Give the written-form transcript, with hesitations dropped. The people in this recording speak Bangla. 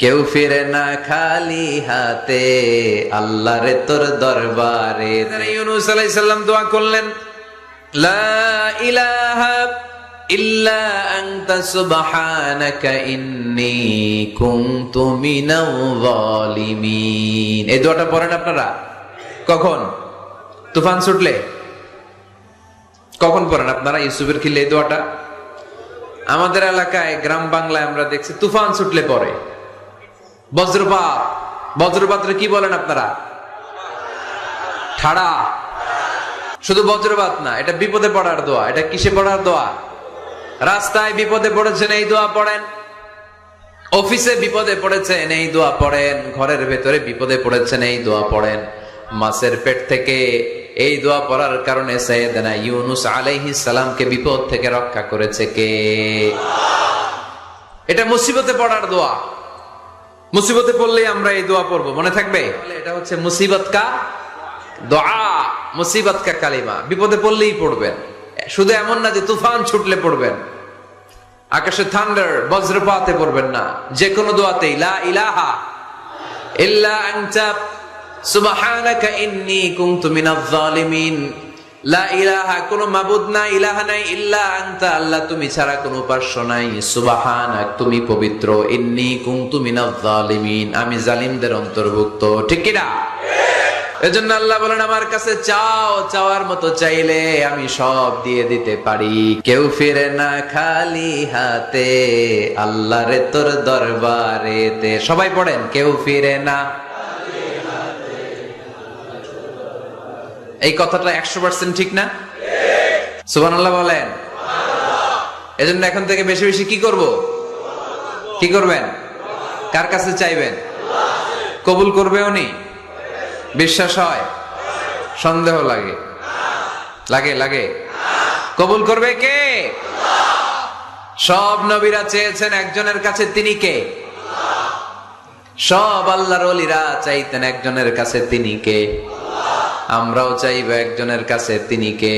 কেউ ফিরে না খালি হাতে, আল্লাহর তোর দরবারে। ইউনূস আলাইহিস সালাম দোয়া করলেন, লা ইলাহা ইল্লা আনতা সুবহানাকা ইন্নী কুনতু মিনাল যালিমিন। এই দোয়াটা পড়েন আপনারা কখন? তুফান ছুটলে। কখন পড়েন আপনারা ইউসুফের খিলে এই দোয়াটা? আমাদের এলাকায় গ্রাম বাংলায় আমরা দেখছি তুফান ছুটলে পড়ে। বজ্রপাত, বজ্রপাতরে কি বলেন আপনারা? ঠাড়া। শুধু বজ্রপাত না, এটা বিপদে পড়ার দোয়া। এটা কিসে পড়ার দোয়া? রাস্তায় বিপদে পড়েছেন এই দোয়া পড়েন, অফিসে বিপদে পড়েছেন এই দোয়া পড়েন, ঘরের ভেতরে বিপদে পড়েছেন এই দোয়া পড়েন। মাছের পেট থেকে এই দোয়া পড়ার কারণে সাইয়েদনা ইউনূস আলাইহিস সালামকে বিপদ থেকে রক্ষা করেছে কে? এটা মুসিবতে পড়ার দোয়া। মুসিবতে পড়লেই আমরা এই দোয়া পড়বো, মনে থাকবে? এটা হচ্ছে মুসিবত কা দোয়া, মুসিবত কা কালিমা। বিপদে পড়লেই পড়বেন, শুধু এমন না যে তুফান ছুটলে পড়বেন, আকাশে থান্ডার বজ্রপাতে পড়বেন না। যে কোনো দোয়াতেই লা ইলাহা ইল্লা আনতা সুবহানাকা ইন্নী কুনতু মিনাজ জালিমিন। লা ইলাহা, কোনো মাবুদ নাই, ইলাহা নাই, ইল্লা আনতা, আল্লাহ তুমি ছাড়া কোনো উপাস্য নাই, সুবহানাক, তুমি পবিত্র, ইন্নী কুনতু মিনাজ জালিমিন, আমি জালিমদের অন্তর্ভুক্ত। ঠিক কি না? এজন্য আল্লাহ বলেন, আমার কাছে চাও, চাওয়ার মতো চাইলে আমি সব দিয়ে দিতে পারি। কেউ ফিরে না খালি হাতে, আল্লাহর তোর দরবারেতে। সবাই পড়েন, কেউ ফিরে না। এই কথাটা 100% ঠিক না? সুবহানাল্লাহ বলেন। এজন্য এখন থেকে বেশি বেশি কি করব? কি করবেন? কার কাছে চাইবেন? কবুল করবে উনি? বিশ্বাস হয়? সন্দেহ লাগে? লাগে লাগে? কবুল করবে কে? সব নবীরা চেয়েছেন একজনের কাছে, তিনি কে? সব আল্লাহর ওলিরা চাইতেন একজনের কাছে, তিনি কে? আমরাও চাইব একজনের কাছে, তিনি কে?